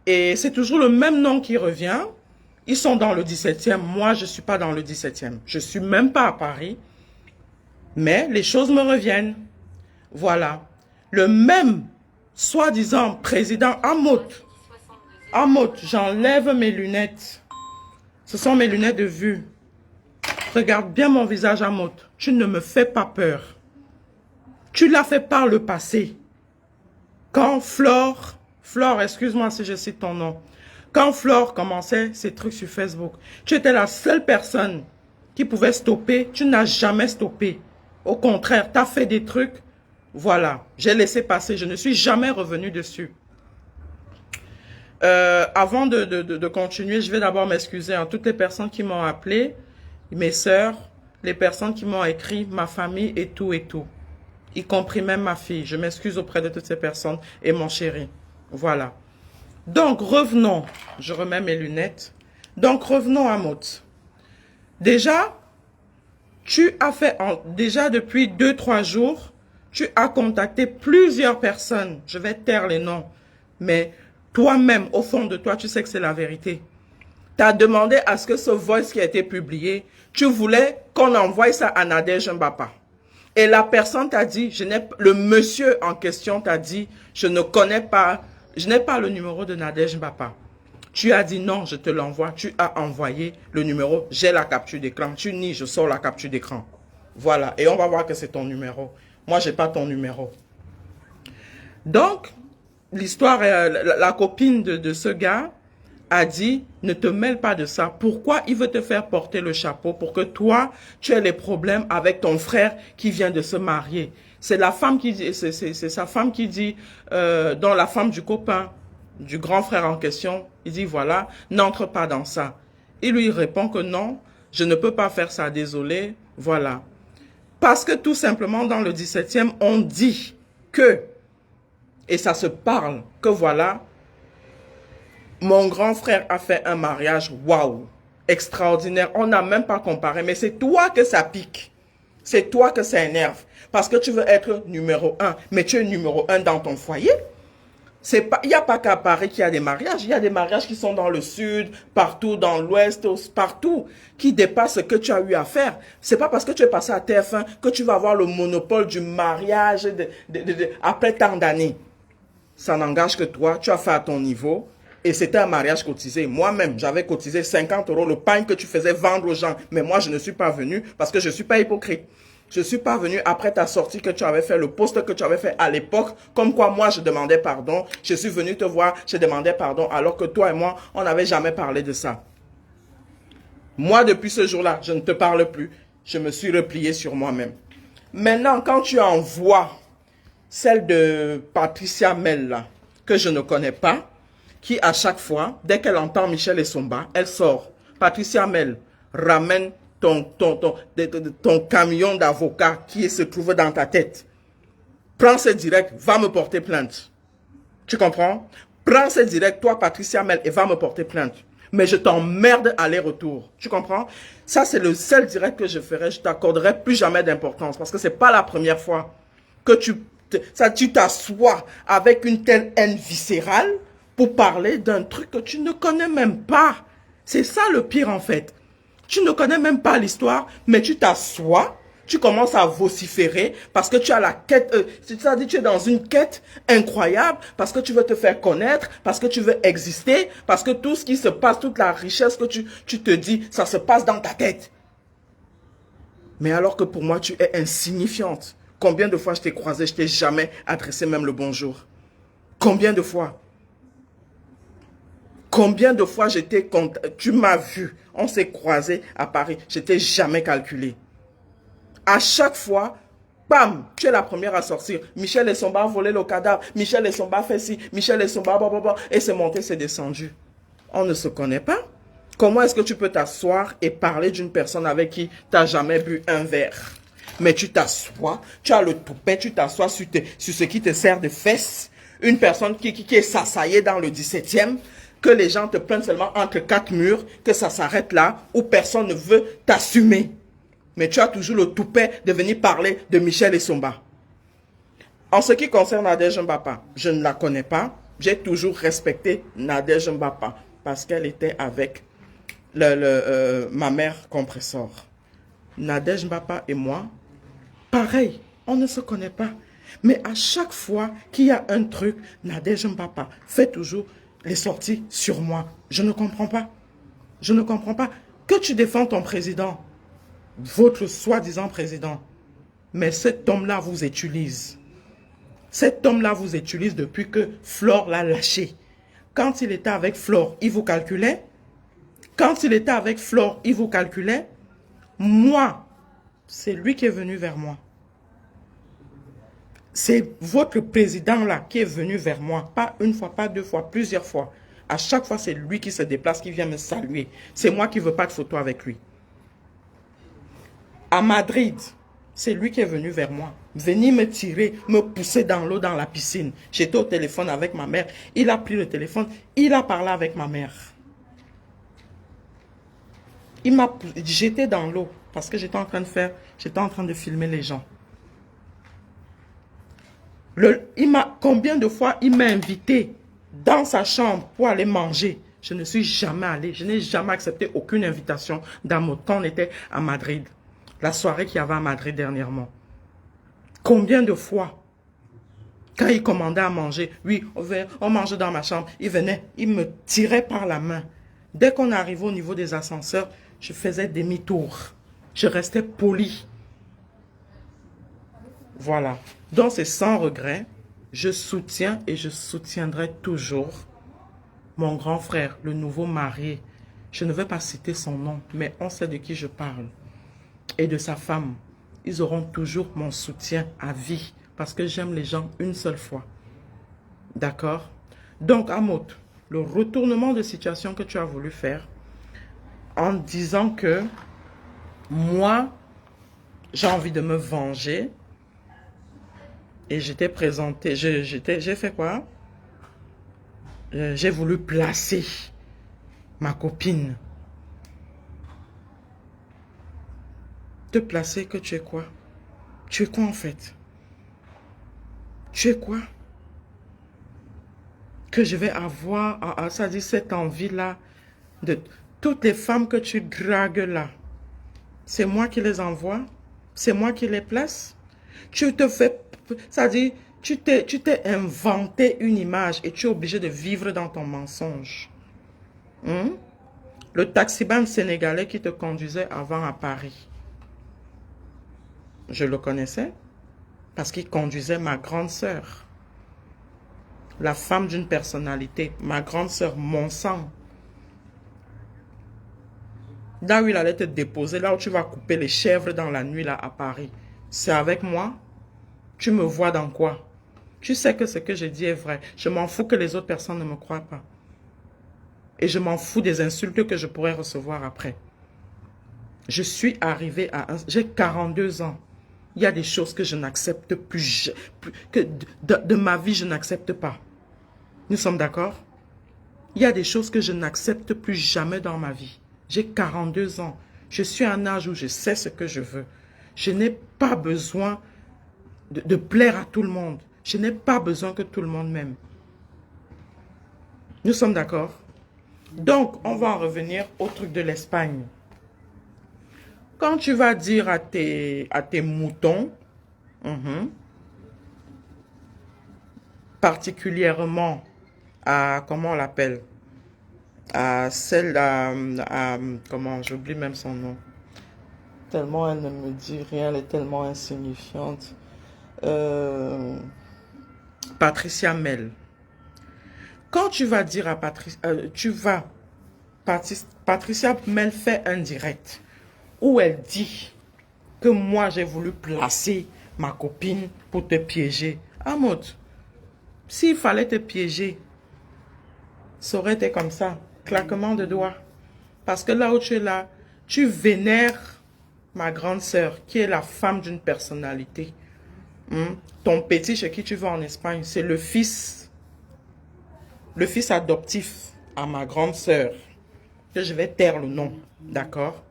Et c'est toujours le même nom qui revient. Ils sont dans le 17e. Moi, je ne suis pas dans le 17e. Je ne suis même pas à Paris. Mais les choses me reviennent. Voilà. Le même, soi-disant, président Amot. Amot, j'enlève mes lunettes. Ce sont mes lunettes de vue. Regarde bien mon visage, Amot. Tu ne me fais pas peur. Tu l'as fait par le passé. Quand Flore, excuse-moi si je cite ton nom. Quand Flore commençait ses trucs sur Facebook, tu étais la seule personne qui pouvait stopper. Tu n'as jamais stoppé. Au contraire, tu as fait des trucs. Voilà, j'ai laissé passer. Je ne suis jamais revenu dessus. Avant de continuer, je vais d'abord m'excuser à toutes les personnes qui m'ont appelé, mes sœurs, les personnes qui m'ont écrit, ma famille et tout, y compris même ma fille. Je m'excuse auprès de toutes ces personnes et mon chéri. Voilà. Donc, revenons. Je remets mes lunettes. Donc, revenons à Maud. Déjà, tu as fait, déjà depuis 2-3 jours, tu as contacté plusieurs personnes. Je vais taire les noms. Mais toi-même, au fond de toi, tu sais que c'est la vérité. Tu as demandé à ce que ce voice qui a été publié, tu voulais qu'on envoie ça à Nadège Mbapa. Et la personne t'a dit, le monsieur en question t'a dit, je n'ai pas le numéro de Nadège Mbapa. Tu as dit non, je te l'envoie. Tu as envoyé le numéro, j'ai la capture d'écran. Tu nies, je sors la capture d'écran. Voilà, et on va voir que c'est ton numéro. Moi, je n'ai pas ton numéro. Donc, l'histoire, la copine de ce gars a dit, ne te mêle pas de ça. Pourquoi il veut te faire porter le chapeau? Pour que toi, tu aies les problèmes avec ton frère qui vient de se marier. C'est la femme qui dit, c'est sa femme qui dit, dont la femme du copain, du grand frère en question, il dit, voilà, n'entre pas dans ça. Il lui répond que non, je ne peux pas faire ça, désolé, voilà. Parce que tout simplement, dans le 17e, on dit que, et ça se parle, que voilà, mon grand frère a fait un mariage, waouh, extraordinaire. On n'a même pas comparé, mais c'est toi que ça pique. C'est toi que ça énerve. Parce que tu veux être numéro 1, mais tu es numéro 1 dans ton foyer. Il n'y a pas qu'à Paris qu'il y a des mariages. Il y a des mariages qui sont dans le sud, partout, dans l'ouest, partout, qui dépassent ce que tu as eu à faire. C'est pas parce que tu es passé à TF1 que tu vas avoir le monopole du mariage après tant d'années. Ça n'engage que toi, tu as fait à ton niveau. Et c'était un mariage cotisé. Moi-même, j'avais cotisé 50 € le pain que tu faisais vendre aux gens. Mais moi, je ne suis pas venu parce que je ne suis pas hypocrite. Je ne suis pas venu après ta sortie que tu avais fait, le post que tu avais fait à l'époque. Comme quoi, moi, je demandais pardon. Je suis venu te voir, je demandais pardon. Alors que toi et moi, on n'avait jamais parlé de ça. Moi, depuis ce jour-là, je ne te parle plus. Je me suis replié sur moi-même. Maintenant, quand tu envoies celle de Patricia Mel, là, que je ne connais pas, qui à chaque fois, dès qu'elle entend Michel Essomba, elle sort. Patricia Mel, ramène ton camion d'avocat qui se trouve dans ta tête. Prends ce direct, va me porter plainte. Tu comprends? Prends ce direct, toi Patricia Mel, et va me porter plainte. Mais je t'emmerde aller-retour. Tu comprends? Ça, c'est le seul direct que je ferai. Je t'accorderai plus jamais d'importance parce que c'est pas la première fois que tu t'assois avec une telle haine viscérale pour parler d'un truc que tu ne connais même pas. C'est ça le pire en fait. Tu ne connais même pas l'histoire, mais tu t'assois, tu commences à vociférer parce que tu as la quête, c'est-à-dire tu es dans une quête incroyable, parce que tu veux te faire connaître, parce que tu veux exister, parce que tout ce qui se passe, toute la richesse que tu te dis, ça se passe dans ta tête. Mais alors que pour moi, tu es insignifiante. Combien de fois je t'ai croisé, je t'ai jamais adressé même le bonjour? Combien de fois? Combien de fois tu m'as vu, on s'est croisé à Paris, je t'ai jamais calculé. À chaque fois, bam, tu es la première à sortir. Michel Essomba a volé le cadavre, Michel Essomba fait ci, Michel Essomba, blablabla, et c'est monté, c'est descendu. On ne se connaît pas. Comment est-ce que tu peux t'asseoir et parler d'une personne avec qui tu n'as jamais bu un verre? Mais tu t'assois, tu as le toupet, tu t'assois sur ce qui te sert de fesses. Une personne qui est s'assaillée dans le 17e, que les gens te prennent seulement entre 4 murs, que ça s'arrête là, où personne ne veut t'assumer. Mais tu as toujours le toupet de venir parler de Michel Essomba. En ce qui concerne Nadège Mbapa, je ne la connais pas. J'ai toujours respecté Nadège Mbapa parce qu'elle était avec ma mère compresseur. Nadège Mbapa et moi, pareil, on ne se connaît pas. Mais à chaque fois qu'il y a un truc, Nadège Mbapa fait toujours les sorties sur moi. Je ne comprends pas. Je ne comprends pas. Que tu défends ton président, votre soi-disant président, mais cet homme-là vous utilise. Cet homme-là vous utilise depuis que Flore l'a lâché. Quand il était avec Flore, il vous calculait. Quand il était avec Flore, il vous calculait. Moi, c'est lui qui est venu vers moi. C'est votre président-là qui est venu vers moi. Pas une fois, pas deux fois, plusieurs fois. À chaque fois, c'est lui qui se déplace, qui vient me saluer. C'est moi qui ne veux pas de photo avec lui. À Madrid, c'est lui qui est venu vers moi. Venir me tirer, me pousser dans l'eau, dans la piscine. J'étais au téléphone avec ma mère. Il a pris le téléphone. Il a parlé avec ma mère. Il m'a jeté dans l'eau parce que j'étais en train de filmer les gens. Combien de fois il m'a invité dans sa chambre pour aller manger? Je ne suis jamais allé. Je n'ai jamais accepté aucune invitation quand on était à Madrid. La soirée qu'il y avait à Madrid dernièrement. Combien de fois, quand il commandait à manger, oui, on mangeait dans ma chambre, il venait, il me tirait par la main. Dès qu'on arrivait au niveau des ascenseurs, je faisais demi-tour. Je restais poli. Voilà. Donc c'est sans regret. Je soutiens et je soutiendrai toujours mon grand frère, le nouveau marié. Je ne vais pas citer son nom, mais on sait de qui je parle. Et de sa femme. Ils auront toujours mon soutien à vie. Parce que j'aime les gens une seule fois. D'accord? Donc, Amot, le retournement de situation que tu as voulu faire, en disant que moi, j'ai envie de me venger. Et j'étais présenté, j'ai fait quoi? J'ai voulu placer ma copine. Te placer que tu es quoi? Tu es quoi en fait? Tu es quoi? Que je vais avoir, ça dit cette envie-là, de toutes les femmes que tu dragues là. C'est moi qui les envoie? C'est moi qui les place? Tu te fais, ça dit, tu t'es inventé une image et tu es obligé de vivre dans ton mensonge. Le taximan sénégalais qui te conduisait avant à Paris. Je le connaissais parce qu'il conduisait ma grande sœur. La femme d'une personnalité, ma grande sœur, mon sang. Là où il allait te déposer, là où tu vas couper les chèvres dans la nuit là à Paris. C'est avec moi? Tu me vois dans quoi? Tu sais que ce que je dis est vrai. Je m'en fous que les autres personnes ne me croient pas. Et je m'en fous des insultes que je pourrais recevoir après. Je suis arrivé j'ai 42 ans. Il y a des choses que je n'accepte plus, que de ma vie, je n'accepte pas. Nous sommes d'accord? Il y a des choses que je n'accepte plus jamais dans ma vie. J'ai 42 ans. Je suis à un âge où je sais ce que je veux. Je n'ai pas besoin de plaire à tout le monde. Je n'ai pas besoin que tout le monde m'aime. Nous sommes d'accord? Donc, on va en revenir au truc de l'Espagne. Quand tu vas dire à tes moutons, particulièrement à, comment on l'appelle, à celle, comment, j'oublie même son nom. Tellement elle ne me dit rien, elle est tellement insignifiante. Patricia Mel. Quand tu vas dire à Patricia Mel fait un direct où elle dit que moi j'ai voulu placer ma copine pour te piéger. Amot, s'il fallait te piéger, ça aurait été comme ça, claquement de doigts. Parce que là où tu es là, tu vénères ma grande sœur, qui est la femme d'une personnalité. Ton petit chez qui tu vas en Espagne, c'est le fils adoptif à ma grande sœur. Que je vais taire le nom, d'accord?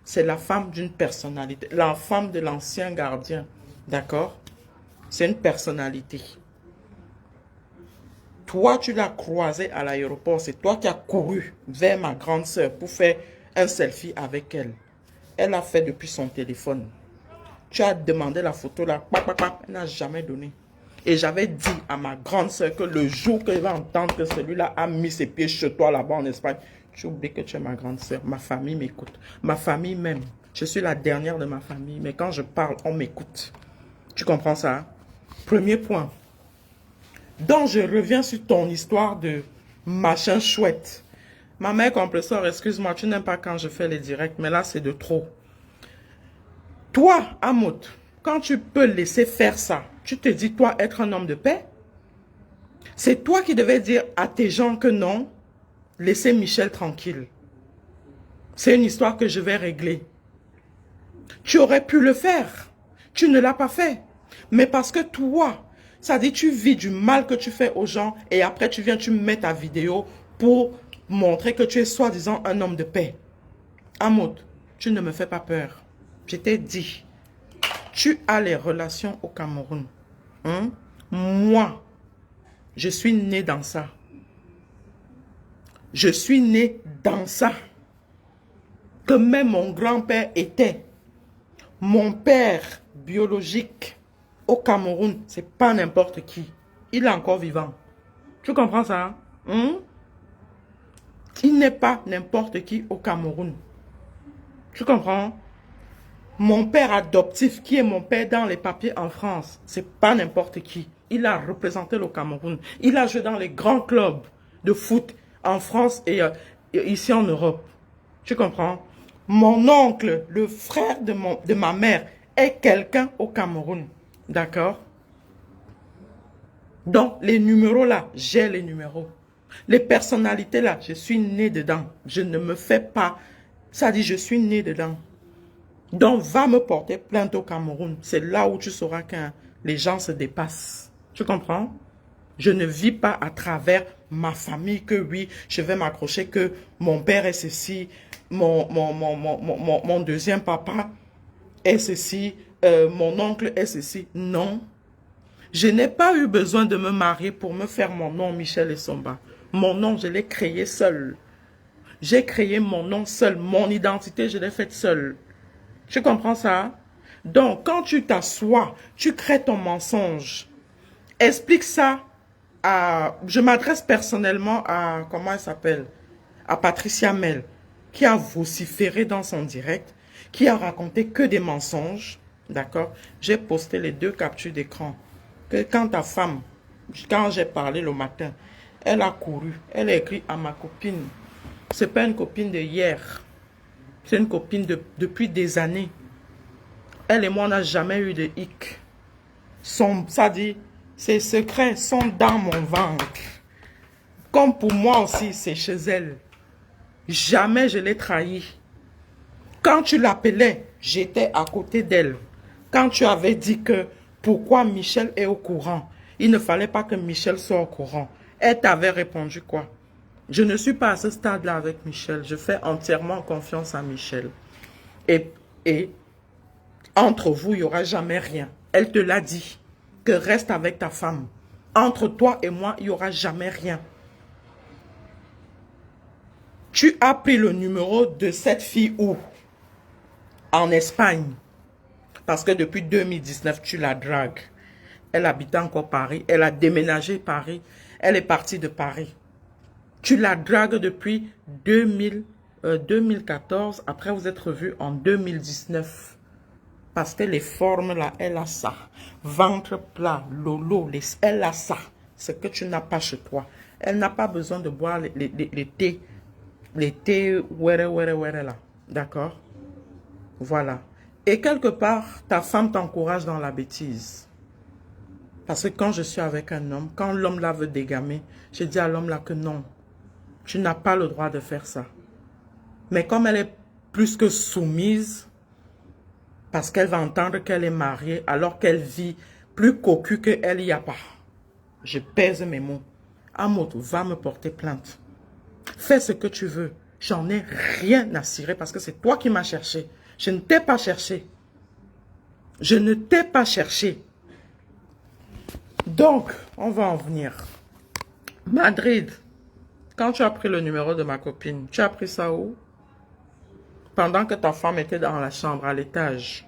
C'est la femme d'une personnalité, la femme de l'ancien gardien, d'accord? C'est une personnalité. Toi, tu l'as croisée à l'aéroport. C'est toi qui as couru vers ma grande sœur pour faire un selfie avec elle. Elle a fait depuis son téléphone. Tu as demandé la photo là, elle n'a jamais donné. Et j'avais dit à ma grande sœur que le jour qu'elle va entendre que celui-là a mis ses pieds chez toi là-bas en Espagne, tu oublies que tu es ma grande sœur. Ma famille m'écoute. Ma famille m'aime. Je suis la dernière de ma famille, mais quand je parle, on m'écoute. Tu comprends ça? Premier point. Donc, je reviens sur ton histoire de machin chouette. Ma mère compresseur, excuse-moi, tu n'aimes pas quand je fais les directs, mais là, c'est de trop. Toi, Amout, quand tu peux laisser faire ça, tu te dis, toi, être un homme de paix? C'est toi qui devais dire à tes gens que non, laissez Michel tranquille. C'est une histoire que je vais régler. Tu aurais pu le faire. Tu ne l'as pas fait. Mais parce que toi, ça dit tu vis du mal que tu fais aux gens et après tu viens, tu mets ta vidéo pour montrer que tu es soi-disant un homme de paix. Amoud, tu ne me fais pas peur. Je t'ai dit, tu as les relations au Cameroun. Hein? Moi, je suis né dans ça. Je suis né dans ça. Que même mon grand-père était. Mon père biologique au Cameroun, c'est pas n'importe qui. Il est encore vivant. Tu comprends ça? Hein? Il n'est pas n'importe qui au Cameroun. Tu comprends? Mon père adoptif, qui est mon père dans les papiers en France, c'est pas n'importe qui. Il a représenté le Cameroun. Il a joué dans les grands clubs de foot en France et ici en Europe. Tu comprends? Mon oncle, le frère de ma mère, est quelqu'un au Cameroun. D'accord? Donc, les numéros là, j'ai les numéros. Les personnalités là, je suis né dedans. Je ne me fais pas. Ça dit, je suis né dedans. Donc, va me porter plainte au Cameroun. C'est là où tu sauras que les gens se dépassent. Tu comprends? Je ne vis pas à travers ma famille que oui, je vais m'accrocher que mon père est ceci, mon deuxième papa est ceci, mon oncle est ceci. Non. Je n'ai pas eu besoin de me marier pour me faire mon nom Michel Essomba. Mon nom, je l'ai créé seul. J'ai créé mon nom seul. Mon identité, je l'ai faite seule. Tu comprends ça? Donc, quand tu t'assois, tu crées ton mensonge. Explique ça à... Je m'adresse personnellement à... Comment elle s'appelle? À Patricia Mel, qui a vociféré dans son direct, qui a raconté que des mensonges. D'accord? J'ai posté les 2 captures d'écran. Que quand ta femme, quand j'ai parlé le matin, elle a couru, elle a écrit à ma copine. C'est pas une copine de hier. C'est une copine depuis des années. Elle et moi, on n'a jamais eu de hic. Ça dit, ses secrets sont dans mon ventre. Comme pour moi aussi, c'est chez elle. Jamais je l'ai trahi. Quand tu l'appelais, j'étais à côté d'elle. Quand tu avais dit que pourquoi Michel est au courant, il ne fallait pas que Michel soit au courant. Elle t'avait répondu quoi? Je ne suis pas à ce stade-là avec Michel. Je fais entièrement confiance à Michel. Et entre vous, il n'y aura jamais rien. Elle te l'a dit. Que reste avec ta femme. Entre toi et moi, il n'y aura jamais rien. Tu as pris le numéro de cette fille où? En Espagne. Parce que depuis 2019, tu la dragues. Elle habite encore Paris. Elle a déménagé Paris. Elle est partie de Paris. Tu la dragues depuis 2014. Après, vous êtes revus en 2019. Parce que les formes là, elle a ça. Ventre plat, lolo, elle a ça. Ce que tu n'as pas chez toi. Elle n'a pas besoin de boire les thés. Les thés, ouais là. D'accord? Voilà. Et quelque part, ta femme t'encourage dans la bêtise. Parce que quand je suis avec un homme, quand l'homme là veut dégamer, je dis à l'homme là que non. Tu n'as pas le droit de faire ça. Mais comme elle est plus que soumise, parce qu'elle va entendre qu'elle est mariée, alors qu'elle vit plus cocu qu'elle n'y a pas. Je pèse mes mots. Amout, va me porter plainte. Fais ce que tu veux. J'en ai rien à cirer parce que c'est toi qui m'as cherché. Je ne t'ai pas cherché. Je ne t'ai pas cherché. Donc, on va en venir. Madrid, quand tu as pris le numéro de ma copine, tu as pris ça où? Pendant que ta femme était dans la chambre, à l'étage.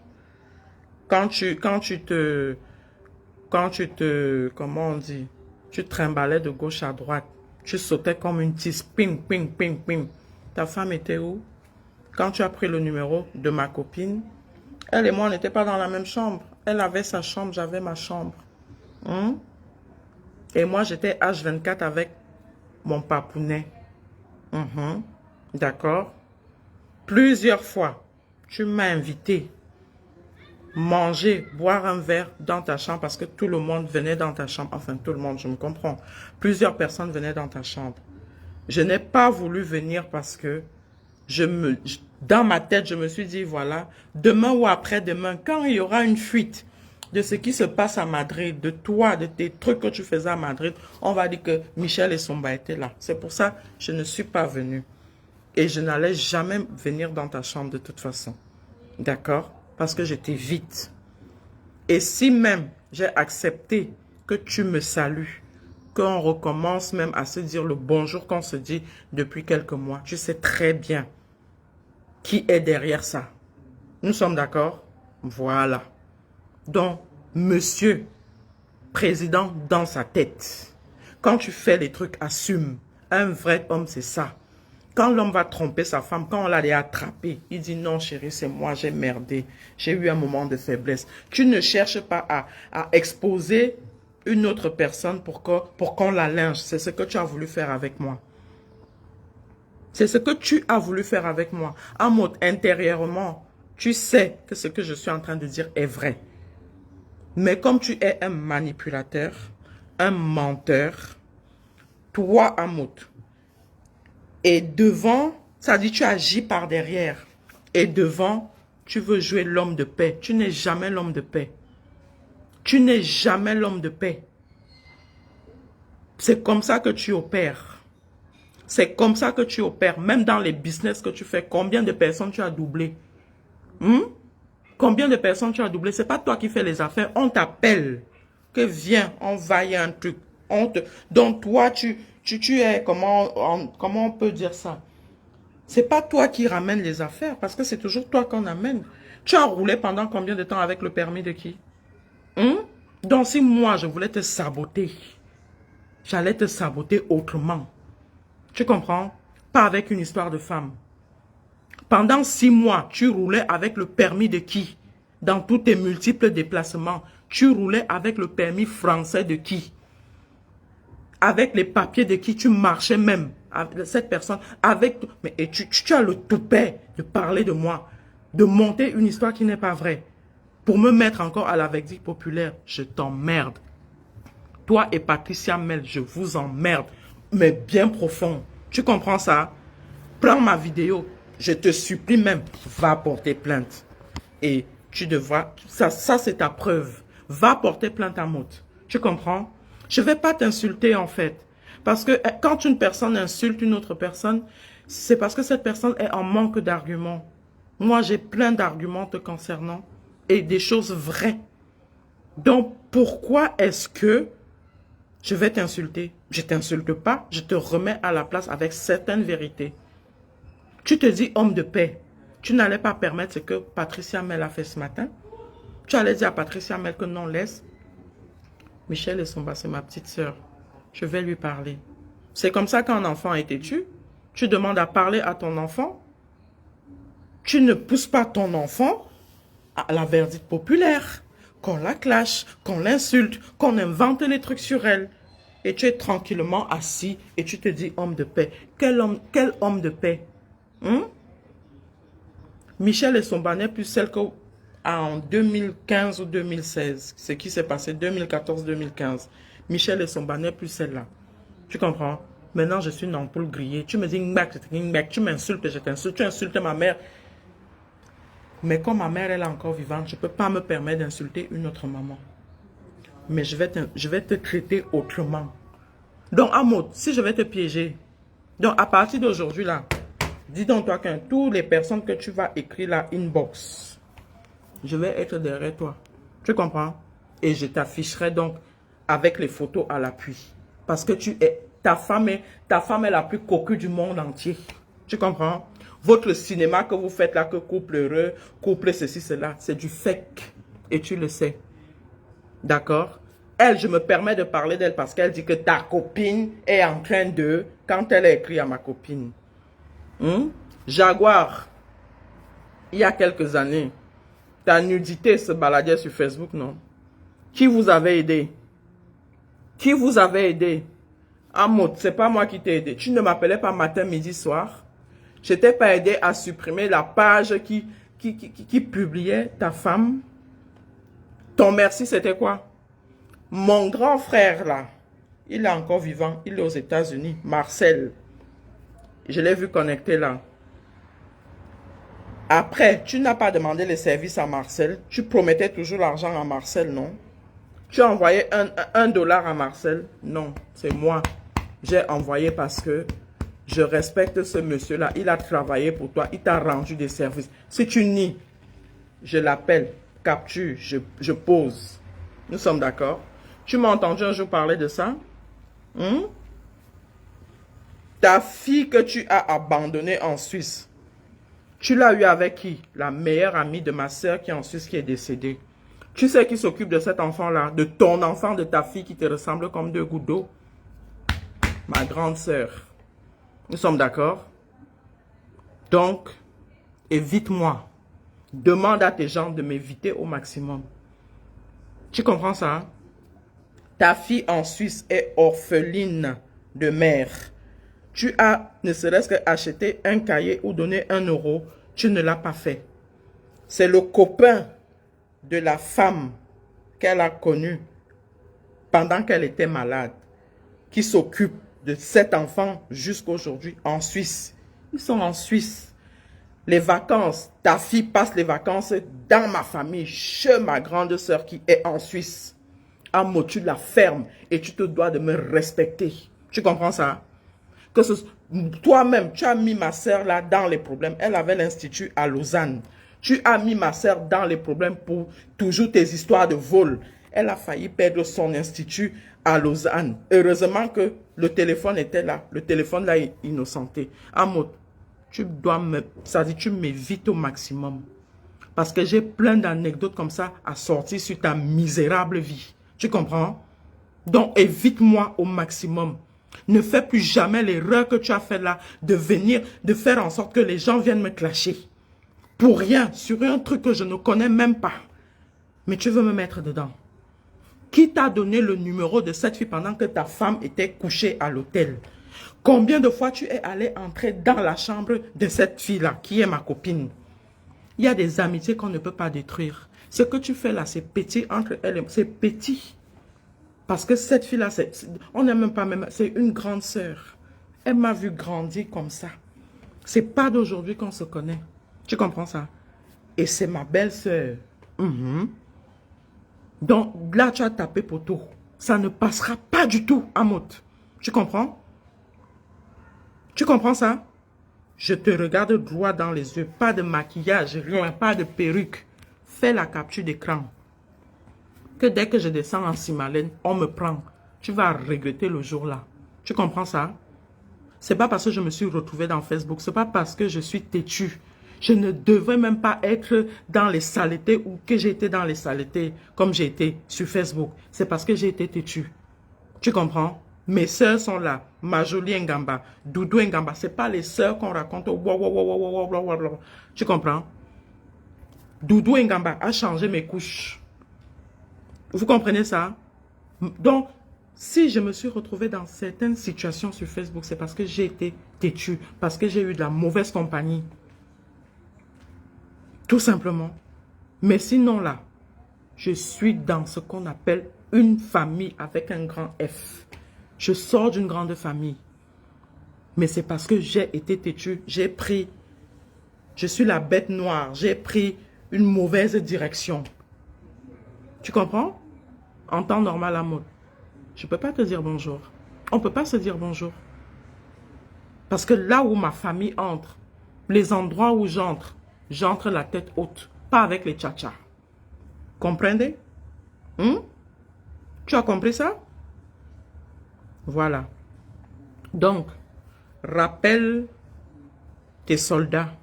Quand tu te, comment on dit, tu trimballais de gauche à droite, tu sautais comme une tisse, ping, ping, ping, ping. Ta femme était où? Quand tu as pris le numéro de ma copine, elle et moi, on n'était pas dans la même chambre. Elle avait sa chambre, j'avais ma chambre. Hein? Et moi, j'étais H24 avec mon papounet. D'accord? Plusieurs fois, tu m'as invité manger, boire un verre dans ta chambre parce que tout le monde venait dans ta chambre. Enfin, tout le monde, je me comprends. Plusieurs personnes venaient dans ta chambre. Je n'ai pas voulu venir parce que dans ma tête, je me suis dit, voilà, demain ou après-demain, quand il y aura une fuite de ce qui se passe à Madrid, de toi, de tes trucs que tu faisais à Madrid, on va dire que Michel et Somba étaient là. C'est pour ça que je ne suis pas venue. Et je n'allais jamais venir dans ta chambre de toute façon. D'accord? Parce que je t'évite. Et si même j'ai accepté que tu me salues, qu'on recommence même à se dire le bonjour qu'on se dit depuis quelques mois, tu sais très bien qui est derrière ça. Nous sommes d'accord? Voilà. Donc, monsieur, président dans sa tête. Quand tu fais les trucs, assume. Un vrai homme, c'est ça. Quand l'homme va tromper sa femme, quand on l'a attrapé, il dit non chérie, c'est moi, j'ai merdé. J'ai eu un moment de faiblesse. Tu ne cherches pas à exposer une autre personne pour qu'on la lynche. C'est ce que tu as voulu faire avec moi. C'est ce que tu as voulu faire avec moi. En mode intérieurement, tu sais que ce que je suis en train de dire est vrai. Mais comme tu es un manipulateur, un menteur, toi, Amout, et devant, ça dit tu agis par derrière. Et devant, tu veux jouer l'homme de paix. Tu n'es jamais l'homme de paix. Tu n'es jamais l'homme de paix. C'est comme ça que tu opères. C'est comme ça que tu opères. Même dans les business que tu fais, combien de personnes tu as doublé? Combien de personnes tu as doublé? C'est pas toi qui fais les affaires. On t'appelle. Que viens, on va y a un truc. Donc toi, tu es, comment on peut dire ça? C'est pas toi qui ramènes les affaires, parce que c'est toujours toi qu'on amène. Tu as roulé pendant combien de temps avec le permis de qui? Donc si moi, je voulais te saboter, j'allais te saboter autrement. Tu comprends? Pas avec une histoire de femme. Pendant 6 mois, tu roulais avec le permis de qui? Dans tous tes multiples déplacements, tu roulais avec le permis français de qui? Avec les papiers de qui tu marchais même, avec cette personne, et tu as le toupet de parler de moi, de monter une histoire qui n'est pas vraie, pour me mettre encore à la verdict populaire. Je t'emmerde. Toi et Patricia Mel, je vous emmerde, mais bien profond. Tu comprends ça? Prends ma vidéo, je te supplie même, va porter plainte. Et tu devras, ça c'est ta preuve. Va porter plainte à Maud. Tu comprends? Je ne vais pas t'insulter en fait. Parce que quand une personne insulte une autre personne, c'est parce que cette personne est en manque d'arguments. Moi, j'ai plein d'arguments te concernant et des choses vraies. Donc, pourquoi est-ce que je vais t'insulter? Je ne t'insulte pas, je te remets à la place avec certaines vérités. Tu te dis homme de paix. Tu n'allais pas permettre ce que Patricia Mel a fait ce matin. Tu allais dire à Patricia Mel que non, laisse. Michel et Somba, c'est ma petite sœur. Je vais lui parler. C'est comme ça qu'un enfant est têtu. Tu demandes à parler à ton enfant. Tu ne pousses pas ton enfant à la verdict populaire. Qu'on la clash, qu'on l'insulte, qu'on invente les trucs sur elle. Et tu es tranquillement assis et tu te dis homme de paix. Quel homme de paix? Michel et Somba n'est plus celle qu'en 2015 ou 2016. Ce qui s'est passé 2014-2015. Michel et Somba n'est plus celle-là. Tu comprends? Maintenant, je suis une ampoule grillée. Tu me dis, tu m'insultes, je t'insulte. Tu insultes ma mère. Mais comme ma mère, elle est encore vivante, je ne peux pas me permettre d'insulter une autre maman. Mais je vais te traiter autrement. Donc, Amoud, si je vais te piéger, donc à partir d'aujourd'hui, là, dis donc toi que toutes les personnes que tu vas écrire là, inbox, je vais être derrière toi. Tu comprends? Et je t'afficherai donc avec les photos à l'appui. Parce que tu es ta femme est la plus coquue du monde entier. Tu comprends? Votre cinéma que vous faites là, que couple heureux, couple ceci, cela, c'est du fake. Et tu le sais. D'accord? Elle, je me permets de parler d'elle parce qu'elle dit que ta copine est en train de... Quand elle a écrit à ma copine. Jaguar, il y a quelques années, ta nudité se baladait sur Facebook, non? Qui vous avait aidé? Qui vous avait aidé? Amot, c'est pas moi qui t'ai aidé. Tu ne m'appelais pas matin, midi, soir. Je t'ai pas aidé à supprimer la page qui publiait ta femme. Ton merci, c'était quoi? Mon grand frère, là, il est encore vivant. Il est aux États-Unis. Marcel. Je l'ai vu connecté là. Après, tu n'as pas demandé les services à Marcel. Tu promettais toujours l'argent à Marcel, non? Tu as envoyé un dollar à Marcel? Non, c'est moi. J'ai envoyé parce que je respecte ce monsieur-là. Il a travaillé pour toi. Il t'a rendu des services. Si tu nies, je l'appelle, capture, je pose. Nous sommes d'accord? Tu m'as entendu un jour parler de ça? Ta fille que tu as abandonnée en Suisse, tu l'as eu avec qui? La meilleure amie de ma soeur qui est en Suisse, qui est décédée. Tu sais qui s'occupe de cet enfant-là? De ton enfant, de ta fille qui te ressemble comme deux gouttes d'eau? Ma grande sœur. Nous sommes d'accord? Donc, évite-moi. Demande à tes gens de m'éviter au maximum. Tu comprends ça? Ta fille en Suisse est orpheline de mère. Tu as, ne serait-ce qu'acheté un cahier ou donné 1 euro, tu ne l'as pas fait. C'est le copain de la femme qu'elle a connue pendant qu'elle était malade qui s'occupe de cet enfant jusqu'aujourd'hui en Suisse. Ils sont en Suisse. Les vacances, ta fille passe les vacances dans ma famille, chez ma grande sœur qui est en Suisse. Amo, tu la fermes et tu te dois de me respecter. Tu comprends ça? Que toi-même, tu as mis ma sœur là dans les problèmes. Elle avait l'institut à Lausanne. Tu as mis ma sœur dans les problèmes pour toujours tes histoires de vol. Elle a failli perdre son institut à Lausanne. Heureusement que le téléphone était là. Le téléphone là est innocenté. Amo, tu dois tu m'évites au maximum. Parce que j'ai plein d'anecdotes comme ça à sortir sur ta misérable vie. Tu comprends? Donc, évite-moi au maximum. Ne fais plus jamais l'erreur que tu as fait là, de venir, de faire en sorte que les gens viennent me clasher. Pour rien, sur un truc que je ne connais même pas. Mais tu veux me mettre dedans. Qui t'a donné le numéro de cette fille pendant que ta femme était couchée à l'hôtel? Combien de fois tu es allé entrer dans la chambre de cette fille-là, qui est ma copine? Il y a des amitiés qu'on ne peut pas détruire. Ce que tu fais là, c'est petit entre elle et moi. C'est petit. Parce que cette fille-là, on n'est même pas même... C'est une grande sœur. Elle m'a vu grandir comme ça. C'est pas d'aujourd'hui qu'on se connaît. Tu comprends ça? Et c'est ma belle-sœur. Donc là, tu as tapé poteau. Ça ne passera pas du tout, Amot. Tu comprends? Tu comprends ça? Je te regarde droit dans les yeux. Pas de maquillage, rien, pas de perruque. Fais la capture d'écran. Que dès que je descends en Simalène, on me prend. Tu vas regretter le jour-là. Tu comprends ça? C'est pas parce que je me suis retrouvée dans Facebook. C'est pas parce que je suis têtue. Je ne devrais même pas être dans les saletés ou que j'ai été dans les saletés comme j'ai été sur Facebook. C'est parce que j'ai été têtue. Tu comprends? Mes sœurs sont là. Majoli Ngamba, Doudou Ngamba. Ce n'est pas les sœurs qu'on raconte. Tu comprends? Doudou Ngamba a changé mes couches. Vous comprenez ça? Donc, si je me suis retrouvée dans certaines situations sur Facebook, c'est parce que j'ai été têtue, parce que j'ai eu de la mauvaise compagnie. Tout simplement. Mais sinon là, je suis dans ce qu'on appelle une famille avec un grand F. Je sors d'une grande famille. Mais c'est parce que j'ai été têtue, j'ai pris, je suis la bête noire, j'ai pris une mauvaise direction. Tu comprends? En temps normal à mode. Je ne peux pas te dire bonjour. On ne peut pas se dire bonjour. Parce que là où ma famille entre, les endroits où j'entre la tête haute, pas avec les tcha-tcha. Comprenez? Tu as compris ça? Voilà. Donc, rappelle tes soldats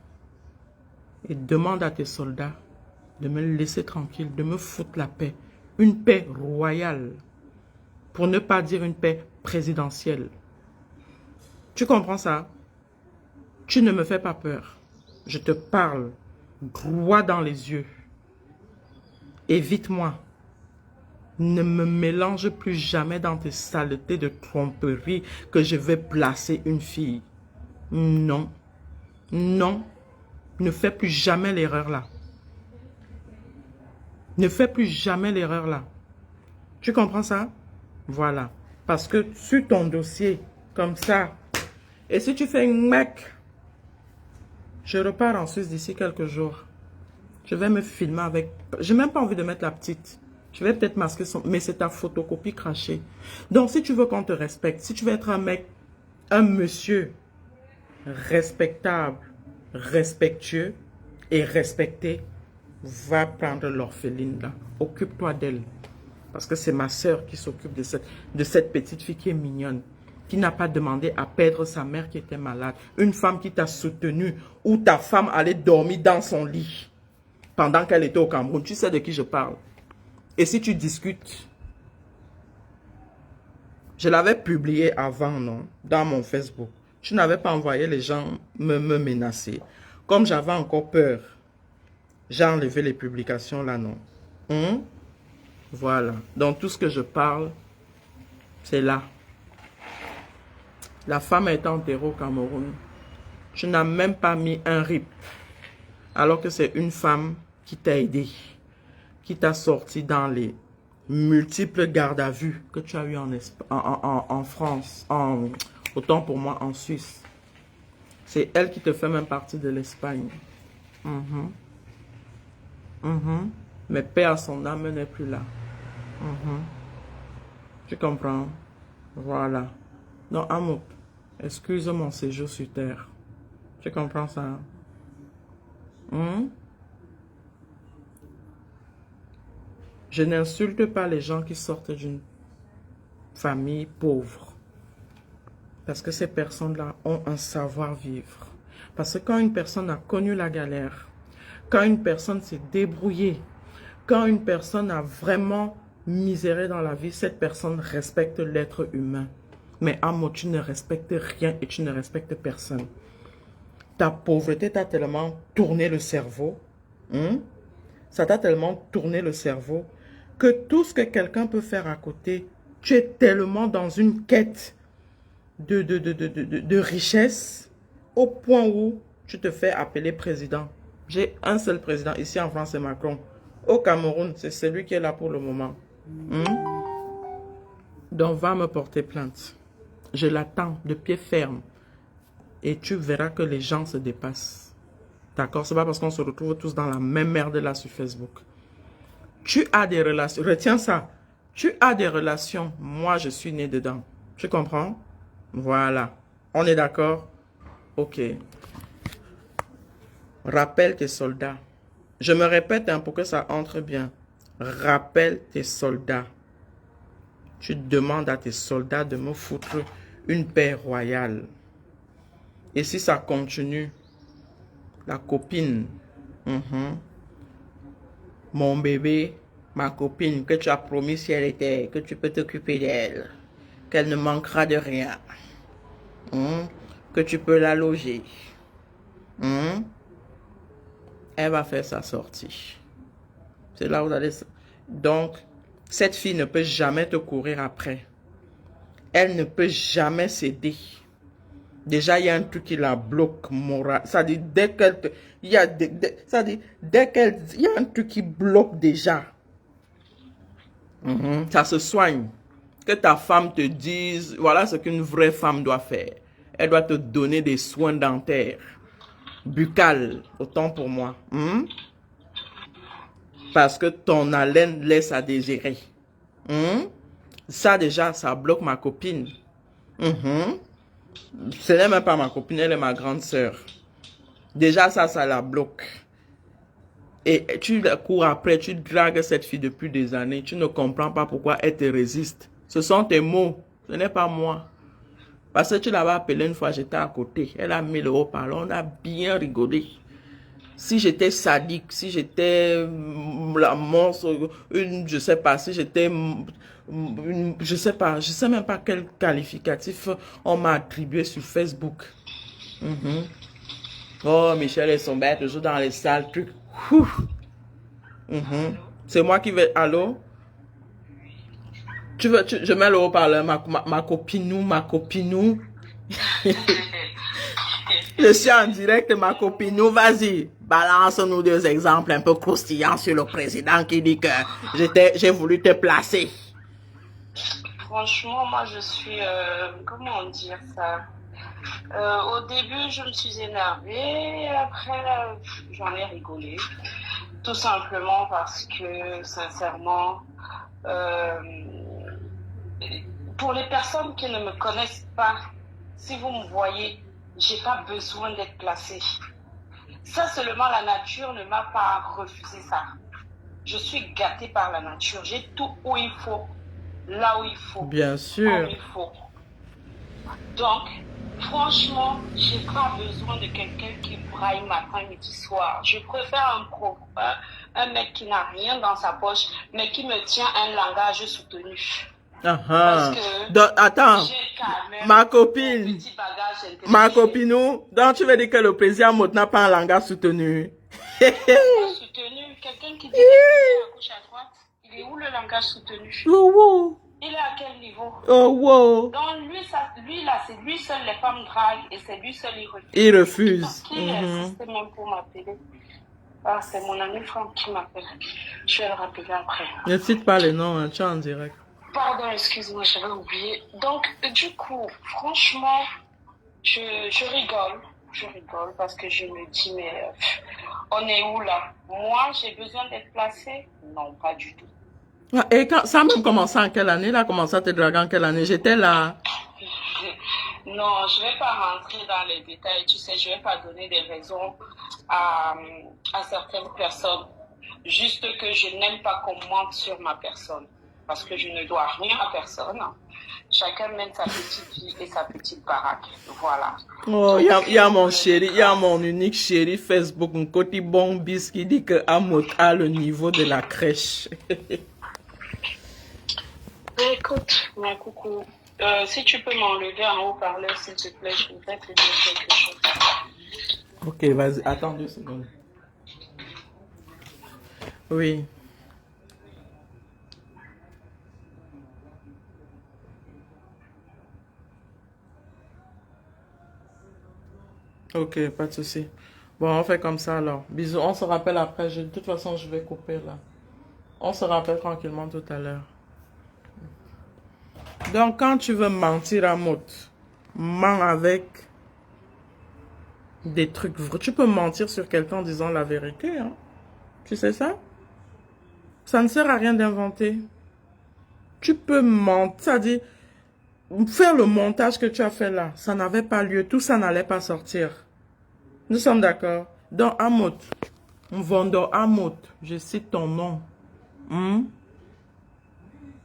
et demande à tes soldats de me laisser tranquille, de me foutre la paix. Une paix royale, pour ne pas dire une paix présidentielle. Tu comprends ça? Tu ne me fais pas peur. Je te parle droit dans les yeux. Évite-moi. Ne me mélange plus jamais dans tes saletés de tromperie que je vais placer une fille. Non. Non. Ne fais plus jamais l'erreur là. Ne fais plus jamais l'erreur là. Tu comprends ça? Voilà. Parce que sur ton dossier, comme ça, et si tu fais une mec, je repars en Suisse d'ici quelques jours. Je vais me filmer avec... J'ai même pas envie de mettre la petite. Je vais peut-être masquer son... Mais c'est ta photocopie crachée. Donc, si tu veux qu'on te respecte, si tu veux être un mec, un monsieur respectable, respectueux et respecté, va prendre l'orpheline là. Occupe-toi d'elle. Parce que c'est ma soeur qui s'occupe de cette petite fille qui est mignonne. Qui n'a pas demandé à perdre sa mère qui était malade. Une femme qui t'a soutenu. Ou ta femme allait dormir dans son lit. Pendant qu'elle était au Cameroun. Tu sais de qui je parle. Et si tu discutes. Je l'avais publié avant, non? Dans mon Facebook. Je n'avais pas envoyé les gens me menacer. Comme j'avais encore peur. J'ai enlevé les publications là, non? Voilà. Donc tout ce que je parle, c'est là. La femme est enterrée au Cameroun. Je n'ai même pas mis un RIP. Alors que c'est une femme qui t'a aidé. Qui t'a sorti dans les multiples gardes à vue que tu as eu en France. Autant pour moi en Suisse. C'est elle qui te fait même partie de l'Espagne. Mais paix à son âme n'est plus là. Tu comprends? Voilà. Donc, Amouk, excuse mon séjour sur terre. Tu comprends ça? Je n'insulte pas les gens qui sortent d'une famille pauvre. Parce que ces personnes-là ont un savoir-vivre. Parce que quand une personne a connu la galère, quand une personne s'est débrouillée, quand une personne a vraiment miséré dans la vie, cette personne respecte l'être humain. Mais Amo, tu ne respectes rien et tu ne respectes personne. Ta pauvreté t'a tellement tourné le cerveau. Ça t'a tellement tourné le cerveau que tout ce que quelqu'un peut faire à côté, tu es tellement dans une quête de richesse au point où tu te fais appeler président. J'ai un seul président ici en France, c'est Macron. Au Cameroun, c'est celui qui est là pour le moment. Donc va me porter plainte. Je l'attends de pied ferme. Et tu verras que les gens se dépassent. D'accord? C'est pas parce qu'on se retrouve tous dans la même merde là sur Facebook. Tu as des relations. Retiens ça. Tu as des relations. Moi, je suis né dedans. Tu comprends? Voilà. On est d'accord? Ok. Rappelle tes soldats. Je me répète pour que ça entre bien. Rappelle tes soldats. Tu demandes à tes soldats de me foutre une paix royale. Et si ça continue, la copine, mon bébé, ma copine, que tu as promis si elle était, que tu peux t'occuper d'elle, qu'elle ne manquera de rien, que tu peux la loger, elle va faire sa sortie. C'est là où vous allez... Donc, cette fille ne peut jamais te courir après. Elle ne peut jamais céder. Déjà, il y a un truc qui la bloque moral. Ça dit, dès qu'elle te... Il y a un truc qui bloque déjà. Ça se soigne. Que ta femme te dise, voilà ce qu'une vraie femme doit faire. Elle doit te donner des soins dentaires. Buccales, autant pour moi. Parce que ton haleine laisse à désirer. Ça déjà, ça bloque ma copine. Ce n'est même pas ma copine, elle est ma grande sœur. Déjà ça la bloque. Et tu cours après, tu dragues cette fille depuis des années. Tu ne comprends pas pourquoi elle te résiste. Ce sont tes mots, ce n'est pas moi. Parce que tu l'avais appelée une fois, j'étais à côté. Elle a mis le haut-parleur, on a bien rigolé. Si j'étais sadique, si j'étais la monstre, je sais pas, si j'étais, je sais pas, je sais même pas quel qualificatif on m'a attribué sur Facebook. Mhm. Oh, Michel et son bête, toujours dans les sales trucs. Ouf. Mhm. C'est moi qui vais, allô? Je mets le haut-parleur, ma copinou, ma copinou. Je suis en direct, ma copinou, vas-y. Balance-nous deux exemples un peu croustillants sur le président qui dit que j'ai voulu te placer. Franchement, moi, je suis, comment dire ça? Au début, je me suis énervée, après, j'en ai rigolé. Tout simplement parce que, sincèrement, pour les personnes qui ne me connaissent pas, si vous me voyez, j'ai pas besoin d'être placée. Ça, seulement la nature ne m'a pas refusé ça. Je suis gâtée par la nature. J'ai tout où il faut, là où il faut. Bien sûr. Où il faut. Donc, franchement, j'ai pas besoin de quelqu'un qui braille matin, midi, soir. Je préfère un mec qui n'a rien dans sa poche, mais qui me tient un langage soutenu. Parce que donc, attends, ma copine, ma copinou, donc tu veux dire que le président Mot n'a pas un langage soutenu? Soutenu, quelqu'un qui dit à gauche à droite, il est où le langage soutenu? Oh, wow. Il est à quel niveau? Oh, wow. Donc lui là, c'est lui seul les femmes draguent et c'est lui seul il refuse. Il refuse. Qui insiste même pour m'appeler? Ah, c'est mon ami Franck qui m'appelle. Je vais le rappeler après. Ne cite pas les noms, hein, tu es en direct. Pardon, excuse-moi, j'avais oublié. Donc, du coup, franchement, je rigole. Je rigole parce que je me dis, mais on est où là? Moi, j'ai besoin d'être placée? Non, pas du tout. Et quand, ça a même commencé en quelle année? Il a commencé à te draguer en quelle année? J'étais là. Non, je vais pas rentrer dans les détails. Tu sais, je vais pas donner des raisons à certaines personnes. Juste que je n'aime pas qu'on mente sur ma personne. Parce que je ne dois rien à personne. Chacun mène sa petite vie et sa petite baraque. Voilà. Oh, il y a mon chéri, il y a mon unique chéri Facebook, un côté bon bis qui dit que Amot a le niveau de la crèche. Écoute, ma coucou, si tu peux m'enlever en haut-parleur, s'il te plaît, je voudrais te dire quelque chose. Ok, vas-y, attends 2 secondes. Oui. Ok, pas de souci. Bon, on fait comme ça alors. Bisous, on se rappelle après. De toute façon, je vais couper là. On se rappelle tranquillement tout à l'heure. Donc, quand tu veux mentir à Maud, mens avec des trucs vrais. Tu peux mentir sur quelqu'un en disant la vérité. Hein? Tu sais ça? Ça ne sert à rien d'inventer. Tu peux mentir, c'est-à-dire faire le montage que tu as fait là. Ça n'avait pas lieu. Tout ça n'allait pas sortir. Nous sommes d'accord. Dans Amot, Vando Amot, je cite ton nom.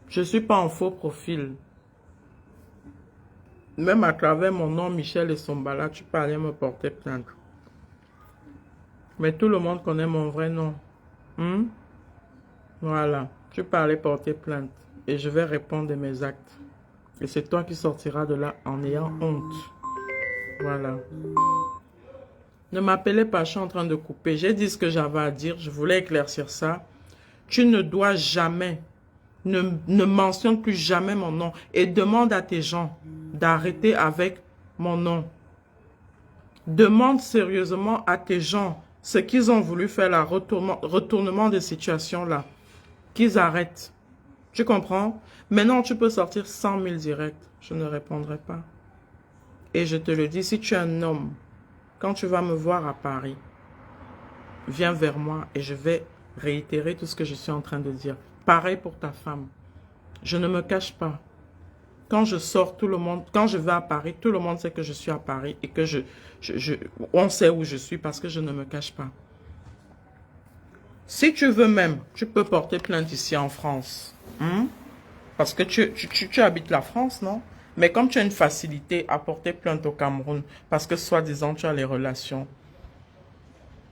Je ne suis pas en faux profil. Même à travers mon nom, Michel et Sombala, tu peux aller me porter plainte. Mais tout le monde connaît mon vrai nom. Voilà. Tu peux aller porter plainte. Et je vais répondre de mes actes. Et c'est toi qui sortiras de là en ayant honte. Voilà. Ne m'appelez pas, je suis en train de couper. J'ai dit ce que j'avais à dire. Je voulais éclaircir ça. Tu ne dois jamais, ne mentionne plus jamais mon nom. Et demande à tes gens d'arrêter avec mon nom. Demande sérieusement à tes gens ce qu'ils ont voulu faire, la retournement de situation là. Qu'ils arrêtent. Tu comprends? Maintenant, tu peux sortir 100 000 directs. Je ne répondrai pas. Et je te le dis, si tu es un homme, quand tu vas me voir à Paris, viens vers moi et je vais réitérer tout ce que je suis en train de dire. Pareil pour ta femme. Je ne me cache pas. Quand je sors, tout le monde, quand je vais à Paris, tout le monde sait que je suis à Paris et que on sait où je suis parce que je ne me cache pas. Si tu veux même, tu peux porter plainte ici en France. Parce que tu habites la France, non? Mais comme tu as une facilité à porter plainte au Cameroun, parce que soi-disant tu as les relations,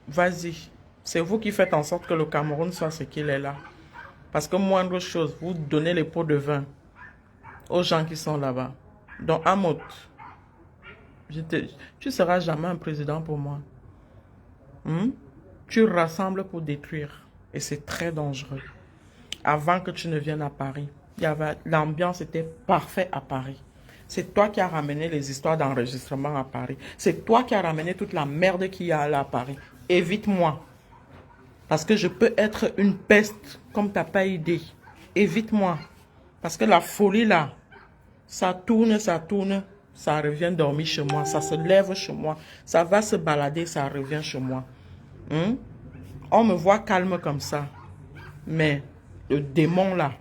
vas-y. C'est vous qui faites en sorte que le Cameroun soit ce qu'il est là. Parce que moindre chose, vous donnez les pots de vin aux gens qui sont là-bas. Donc, Amot, tu ne seras jamais un président pour moi. Tu rassembles pour détruire. Et c'est très dangereux. Avant que tu ne viennes à Paris, l'ambiance était parfaite à Paris. C'est toi qui as ramené les histoires d'enregistrement à Paris. C'est toi qui as ramené toute la merde qu'il y a là à Paris. Évite-moi. Parce que je peux être une peste comme tu n'as pas idée. Évite-moi. Parce que la folie là, ça tourne, ça revient dormir chez moi. Ça se lève chez moi. Ça va se balader, ça revient chez moi. On me voit calme comme ça. Mais le démon là,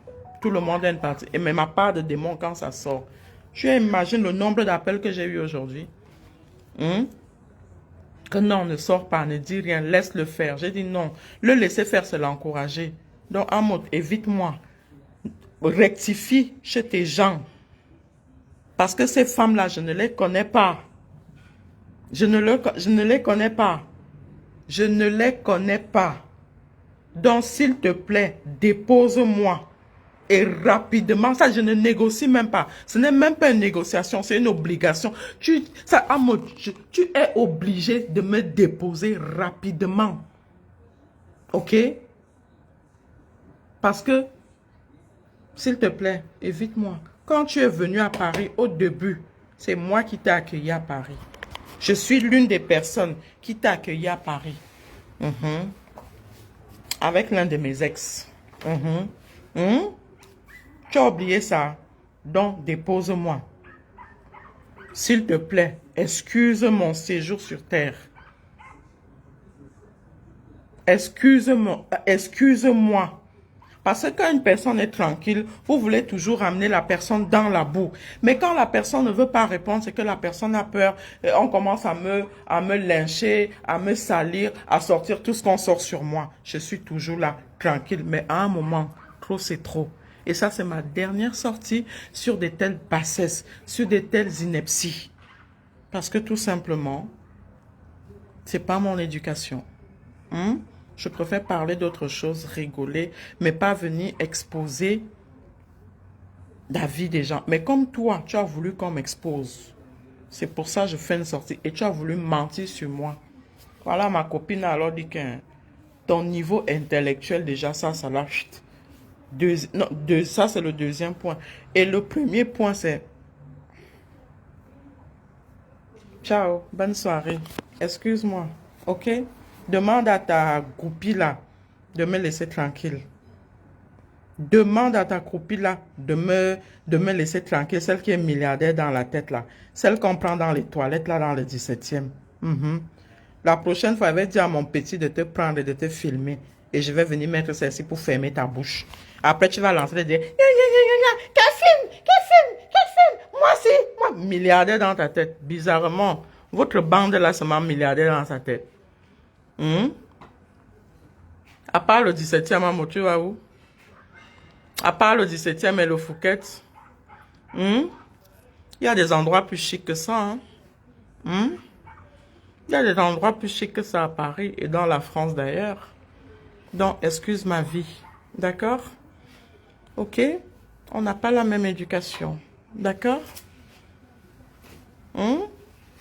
tout le monde a une partie. Et même ma part de démon quand ça sort. Tu imagines le nombre d'appels que j'ai eu aujourd'hui. Que non, ne sors pas, ne dis rien, laisse-le faire. J'ai dit non. Le laisser faire, c'est l'encourager. Donc, en mode, évite-moi. Rectifie chez tes gens. Parce que ces femmes-là, je ne les connais pas. Je ne les connais pas. Je ne les connais pas. Donc, s'il te plaît, dépose-moi. Et rapidement, ça, je ne négocie même pas. Ce n'est même pas une négociation, c'est une obligation. Tu es obligé de me déposer rapidement. OK? Parce que, s'il te plaît, évite-moi. Quand tu es venu à Paris, au début, c'est moi qui t'ai accueilli à Paris. Je suis l'une des personnes qui t'a accueilli à Paris. Avec l'un de mes ex. Tu as oublié ça. Donc, dépose-moi. S'il te plaît, excuse mon séjour sur terre. Excuse-moi. Parce que quand une personne est tranquille, vous voulez toujours amener la personne dans la boue. Mais quand la personne ne veut pas répondre, c'est que la personne a peur. On commence à me lyncher, à me salir, à sortir tout ce qu'on sort sur moi. Je suis toujours là, tranquille. Mais à un moment, trop c'est trop. Et ça, c'est ma dernière sortie sur de telles bassesses, sur de telles inepties. Parce que tout simplement, c'est pas mon éducation. Je préfère parler d'autre chose, rigoler, mais pas venir exposer la vie des gens. Mais comme toi, tu as voulu qu'on m'expose. C'est pour ça que je fais une sortie. Et tu as voulu mentir sur moi. Voilà, ma copine a alors dit que ton niveau intellectuel, déjà, ça lâche. Ça, c'est le deuxième point. Et le premier point, c'est... Ciao, bonne soirée. Excuse-moi, ok? Demande à ta groupie là de me laisser tranquille. Demande à ta groupie là de me laisser tranquille. Celle qui est milliardaire dans la tête là. Celle qu'on prend dans les toilettes là dans le 17e. La prochaine fois, je vais dire à mon petit de te prendre et de te filmer. Et je vais venir mettre celle-ci pour fermer ta bouche. Après, tu vas lancer et dire, qu'elle filme. Moi, milliardaire dans ta tête. Bizarrement, votre bande là, c'est ma milliardaire dans sa tête. À part le 17e, maman, tu vas où? À part le 17e et le Fouquet. Il y a des endroits plus chics que ça. Il y a des endroits plus chics que ça à Paris et dans la France d'ailleurs. Donc, excuse ma vie. D'accord? Ok? On n'a pas la même éducation. D'accord?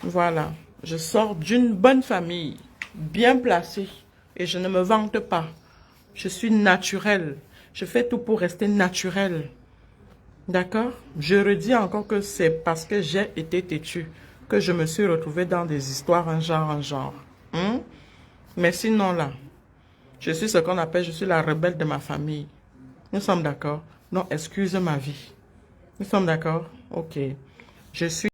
Voilà. Je sors d'une bonne famille, bien placée. Et je ne me vante pas. Je suis naturelle. Je fais tout pour rester naturelle. D'accord? Je redis encore que c'est parce que j'ai été têtue que je me suis retrouvée dans des histoires un genre. Mais sinon là, je suis ce qu'on appelle, je suis la rebelle de ma famille. Nous sommes d'accord? Non, excuse ma vie. Nous sommes d'accord? Ok. Je suis